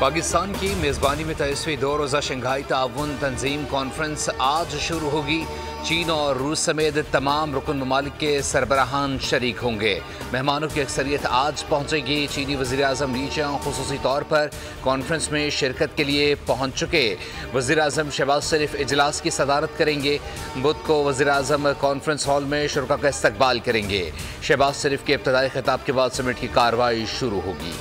पाकिस्तान की मेज़बानी में 23वीं दो रोज़ा शंघाई ताउन तंजीम कॉन्फ्रेंस आज शुरू होगी। चीन और रूस समेत तमाम रुकन ममालिक के सरबराहान शरीक होंगे। मेहमानों की अक्सरियत आज पहुँचेगी। चीनी वज़ीर आज़म ली चियांग खुसूसी तौर पर कॉन्फ्रेंस में शिरकत के लिए पहुँच चुके। वज़ीर आज़म शहबाज शरीफ इजलास की सदारत करेंगे। बुध को वज़ीर आज़म कॉन्फ्रेंस हॉल में शुरा का इस्तकबाल करेंगे। शहबाज शरीफ के इब्तदाई खिताब के बाद समिट की कार्रवाई शुरू होगी।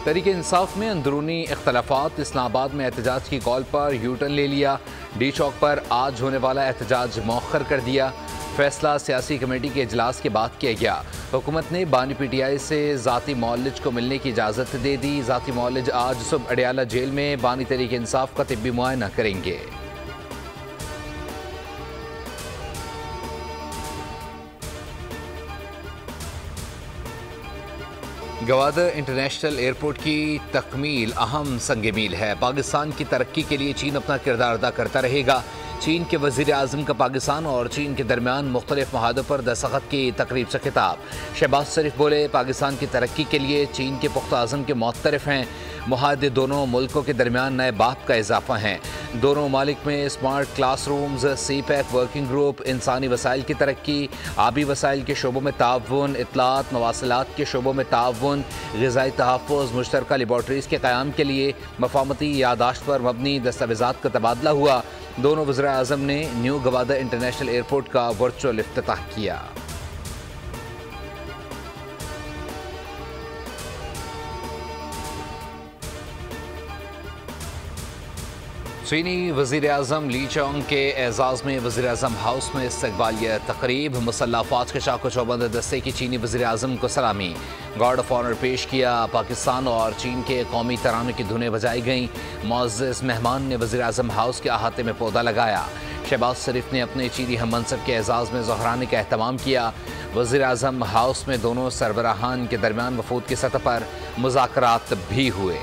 तहरीक इंसाफ में अंदरूनी इख्तलाफात। इस्लामाबाद में एहतजाज की कॉल पर यू टर्न ले लिया। डी चौक पर आज होने वाला एहतजाज मौखर कर दिया। फैसला सियासी कमेटी के इजलास के बाद किया गया। हुकूमत ने बानी PTI से ज़ाती मौलज को मिलने की इजाज़त दे दी। ज़ाती मौलज आज सुबह अडियाला जेल में बानी तहरीक इंसाफ का तिब्बी मुआयना करेंगे। गवादर इंटरनेशनल एयरपोर्ट की तकमील अहम संग मील है। पाकिस्तान की तरक्की के लिए चीन अपना किरदार अदा करता रहेगा। चीन के वज़ीर आज़म का पाकिस्तान और चीन के दरमियान मुख्तलिफ महादों पर दस्तखत की तकरीब से खिताब। शहबाज शरीफ बोले, पाकिस्तान की तरक्की के लिए चीन के पुख्ता आज़म के मुअत्तरिफ हैं। मुहादे दोनों मुल्कों के दरमियान नए बाप का इजाफा हैं। दोनों ममालिक में smart classrooms, CPEC working group, इंसानी वसाइल की तरक्की, आबी वसाइल के शोबों में ताउन, इत्तलात मवासिलात के शोबों में ताउन, ग़िज़ाई तहफ़्फ़ुज़, मुश्तरका लेबॉर्ट्रीज़ के क़याम के लिए मफाहमती यादाश्त पर मबनी दस्तावेज़ात का तबादला हुआ। दोनों वज़ीर आज़म ने न्यू गवादर इंटरनेशनल एयरपोर्ट का वर्चुअल इफ्तिताह किया। चीनी वज़ीर आज़म ली चियांग के एजाज़ में वज़ीर आज़म हाउस में इस्तकबालिया तकरीब। मुसल्लह अफ़वाज के चाको चौबंद दस्ते की चीनी वज़ीर आज़म को सलामी, गार्ड ऑफ ऑनर पेश किया। पाकिस्तान और चीन के कौमी तरानों की धुनें बजाई गईं। मुअज़्ज़ज़ मेहमान ने वज़ीर आज़म हाउस के अहाते में पौधा लगाया। शहबाज शरीफ ने अपने चीनी हम मनसब के एजाज़ में ज़हराने का एहतमाम किया। वज़ीर आज़म हाउस में दोनों सरबराहान के दरमियान वफूद की सतह पर मुज़ाकरात भी हुए।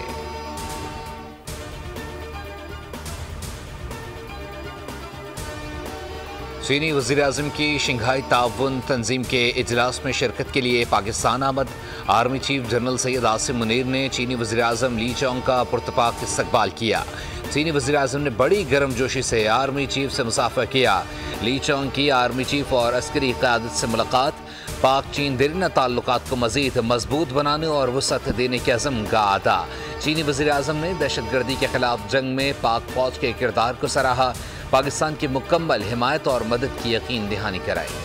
चीनी वज़ीर आज़म की शंघाई ताउन तंजीम के इजलास में शिरकत के लिए पाकिस्तान आमद। Army chief general Syed Asim Munir ने चीनी वज़ीर आज़म ली चियांग का पुरतपाक इस्तकबाल किया। चीनी वज़ीर आज़म ने बड़ी गर्मजोशी से आर्मी चीफ से मुसाफा किया। ली चियांग की आर्मी चीफ और अस्करी क़यादत से मुलाकात। पाक चीन देरीना ताल्लुकात को मज़ीद मजबूत बनाने और वसअत देने के अज़म का अदा। चीनी वज़ीर आज़म ने दहशतगर्दी के खिलाफ जंग में पाक फौज के किरदार को सराहा। पाकिस्तान की मुकम्मल हिमायत और मदद की यकीन दहानी कराई।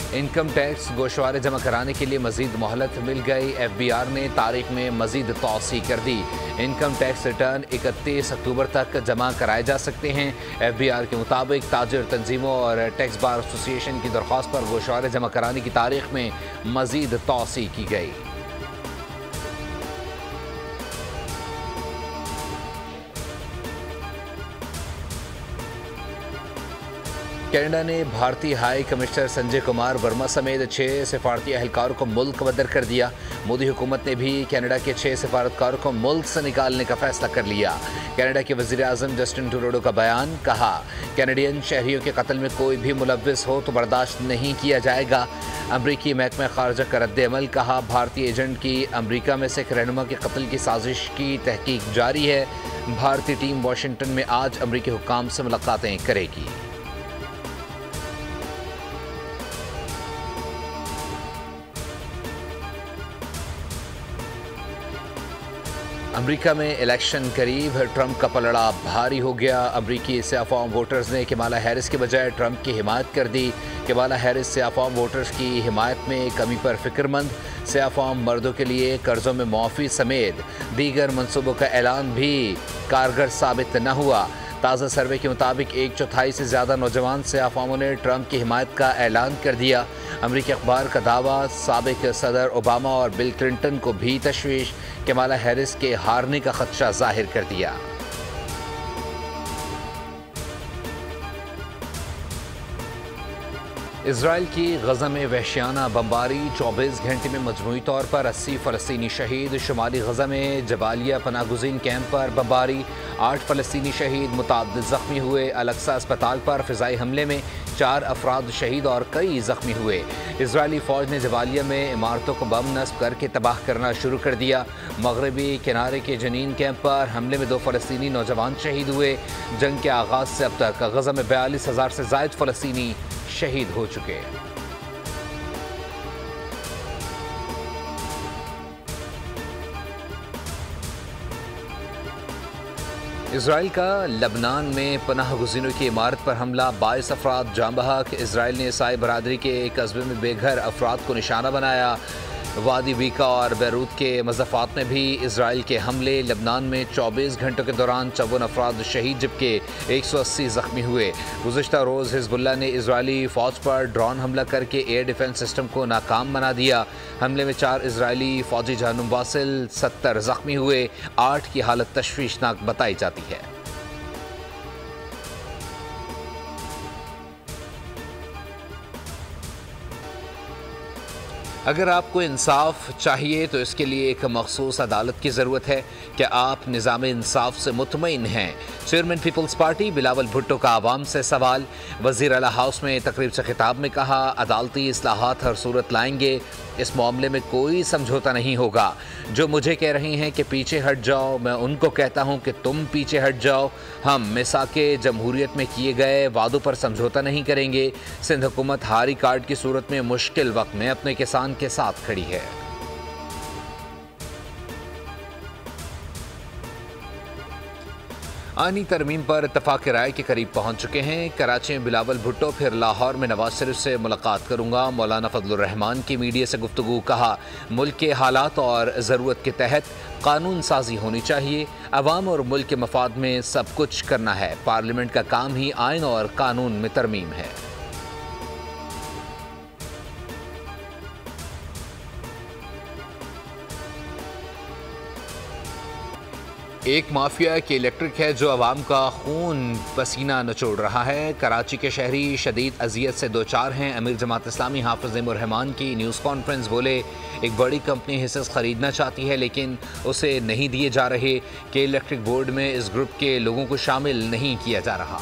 इनकम टैक्स गोशवारे जमा कराने के लिए मजीद मोहलत मिल गई। FBR ने तारीख में मजीद तौसी कर दी। इनकम टैक्स रिटर्न 31 अक्टूबर तक जमा कराए जा सकते हैं। FBR के मुताबिक ताजिर तंजीमों और टैक्स बार एसोसिएशन की दरख्वास्त पर गोशवारे जमा कराने की तारीख में मजीद तौसी की गई। कनाडा ने भारतीय हाई कमिश्नर संजय कुमार वर्मा समेत 6 सिफारती अहलकारों को मुल्क बदर कर दिया। मोदी हुकूमत ने भी कनाडा के 6 सिफारतकारों को मुल्क से निकालने का फैसला कर लिया। कनाडा के वज़ीर आज़म जस्टिन ट्रूडो का बयान, कहा कैनेडियन शहरियों के कत्ल में कोई भी मुलव्विस हो तो बर्दाश्त नहीं किया जाएगा। अमरीकी महकमा खारजा का रद्द-ए-अमल, कहा भारतीय एजेंट की अमरीका में सिख रहनुमा के कत्ल की साजिश की तहकीक जारी है। भारतीय टीम वाशिंगटन में आज अमरीकी हुक्काम से मुलाकातें करेगी। अमेरिका में इलेक्शन करीब, ट्रंप का पलड़ा भारी हो गया। अमरीकी सियाफाम वोटर्स ने कमाला हैरिस के बजाय ट्रंप की हिमायत कर दी। कमाला हैरिस सियाफाम वोटर्स की हिमायत में कमी पर फिक्रमंद। सियाफाम मर्दों के लिए कर्जों में मुआफ़ी समेत दीगर मनसूबों का ऐलान भी कारगर साबित न हुआ। ताज़ा सर्वे के मुताबिक 1/4 से ज़्यादा नौजवान सियाफामों ने ट्रंप की हिमायत का ऐलान कर दिया। अमरीकी अखबार का दावा, साबिक सदर ओबामा और बिल क्लिंटन को भी तशवीश, कमाला हैरिस के हारने का खदशा जाहिर कर दिया। इसराइल की गजा में वहशियाना बमबारी, 24 घंटे में मजमूई तौर पर 80 फ़लस्तीनी शहीद। शुमाली गजा में जबालिया पनागुज़ीन कैंप पर बमबारी, 8 फ़लस्तीनी शहीद, मुतअद्दिद ज़ख्मी हुए। अल-अक्सा अस्पताल पर फ़िज़ाई हमले में 4 अफराद शहीद और कई ज़ख्मी हुए। इजरायली फ़ौज ने जबालिया में इमारतों को बम नस्ब करके तबाह करना शुरू कर दिया। मगरबी किनारे के जनीन कैंप पर हमले में 2 फ़लस्तीनी नौजवान शहीद हुए। जंग के आगाज़ से अब तक गजा में 42,000 से ज़ायद फ़लस्तीनी शहीद हो चुके। इसराइल का लबनान में पनाह गुज़ीनों की इमारत पर हमला, 22 अफराद जाँ बहक। इसराइल ने ईसाई बरादरी के एक कस्बे में बेघर अफराद को निशाना बनाया। वादी वीका और बैरूत के मज़ाफ़ात में भी इसराइल के हमले। लबनान में 24 घंटों के दौरान 54 अफराद शहीद जबकि 180 ज़ख्मी हुए। गुज़िश्ता रोज़ हिज़्बुल्लाह ने इजरायली फ़ौज पर ड्रोन हमला करके एयर डिफेंस सिस्टम को नाकाम बना दिया। हमले में 4 इजरायली फ़ौजी जानम वासिल, 70 ज़ख्मी हुए। 8 की हालत तशवीशनाक बताई जाती है। अगर आपको इंसाफ चाहिए तो इसके लिए एक मखसूस अदालत की ज़रूरत है। क्या आप निज़ाम इंसाफ से मुतमईन हैं? Chairman people's party Bilawal Bhutto का आवाम से सवाल। वज़ीर आला हाउस में तकरीब से खिताब में कहा, अदालती इस्लाहात हर सूरत लाएंगे, इस मामले में कोई समझौता नहीं होगा। जो मुझे कह रही हैं कि पीछे हट जाओ, मैं उनको कहता हूं कि तुम पीछे हट जाओ। हम मिसाके जमहूरियत में किए गए वादों पर समझौता नहीं करेंगे। सिंध हुकूमत हारी कार्ड की सूरत में मुश्किल वक्त में अपने किसान के साथ खड़ी है। आनी तरमीम पर इत्तफाक राय के करीब पहुंच चुके हैं। कराची में बिलावल भुट्टो, फिर लाहौर में नवाज शरीफ से मुलाकात करूंगा। मौलाना फजलुर रहमान की मीडिया से गुफ्तगू, कहा मुल्क के हालात और ज़रूरत के तहत कानून साजी होनी चाहिए। अवाम और मुल्क के मफाद में सब कुछ करना है। पार्लियामेंट का काम ही आइन और कानून में तरमीम है। एक माफिया के इलेक्ट्रिक है जो अवाम का खून पसीना नचोड़ रहा है। कराची के शहरी शदीद अजियत से दो चार हैं। अमीर जमात इस्लामी हाफिज़ रहमान की न्यूज़ कॉन्फ्रेंस, बोले एक बड़ी कंपनी हिस्सेस ख़रीदना चाहती है लेकिन उसे नहीं दिए जा रहे कि इलेक्ट्रिक बोर्ड में इस ग्रुप के लोगों को शामिल नहीं किया जा रहा।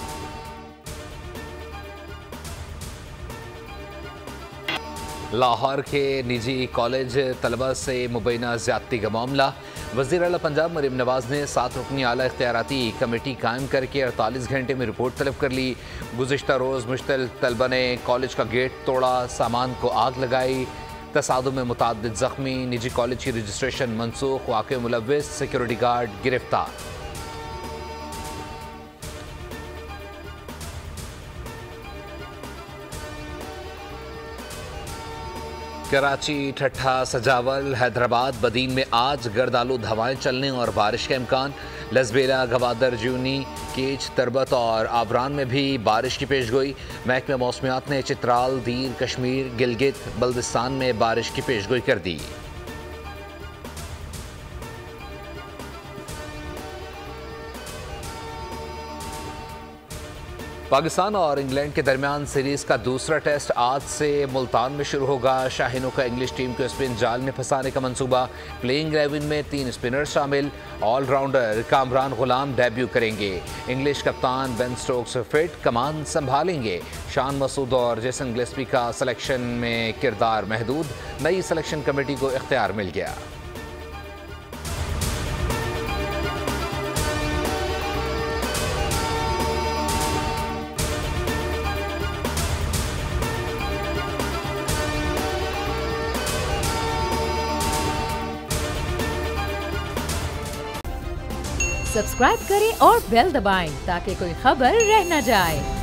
लाहौर के निजी कॉलेज तलबा से मुबैना ज़्यादती का मामला। वज़ीर आला पंजाब मरीम नवाज़ ने 7 रुकनी आला इख्तियाराती कमेटी कायम करके 48 घंटे में रिपोर्ट तलब कर ली। गुज़िश्ता रोज़ मुश्तल तलबा ने कॉलेज का गेट तोड़ा, सामान को आग लगाई। तसादुम में मुतअद्दिद ज़ख्मी। निजी कॉलेज की रजिस्ट्रेशन मनसूख। वाक़े मुलव्विस सिक्योरिटी गार्ड गिरफ्तार। कराची, ठट्ठा, सजावल, हैदराबाद, बदीन में आज गर्दालूद हवाएं चलने और बारिश का इम्कान। लसबेला, गवादर, जूनी, केच, तरबत और आबरान में भी बारिश की पेशगोई। महकमा मौसमियात ने चित्राल, दीर, कश्मीर, गिलगित, बल्दिस्तान में बारिश की पेशगोई कर दी। पाकिस्तान और इंग्लैंड के दरमियान सीरीज़ का दूसरा टेस्ट आज से मुल्तान में शुरू होगा। शाहीनों का इंग्लिश टीम को स्पिन जाल में फंसाने का मंसूबा। प्लेइंग 11 में 3 स्पिनर शामिल। ऑलराउंडर कामरान गुलाम डेब्यू करेंगे। इंग्लिश कप्तान बेन स्टोक्स फिट, कमान संभालेंगे। शान मसूद और जेसन गिलेस्पी का सिलेक्शन में किरदार महदूद। नई सिलेक्शन कमेटी को इख्तियार मिल गया। सब्सक्राइब करें और बेल दबाएं ताकि कोई खबर रह न जाए।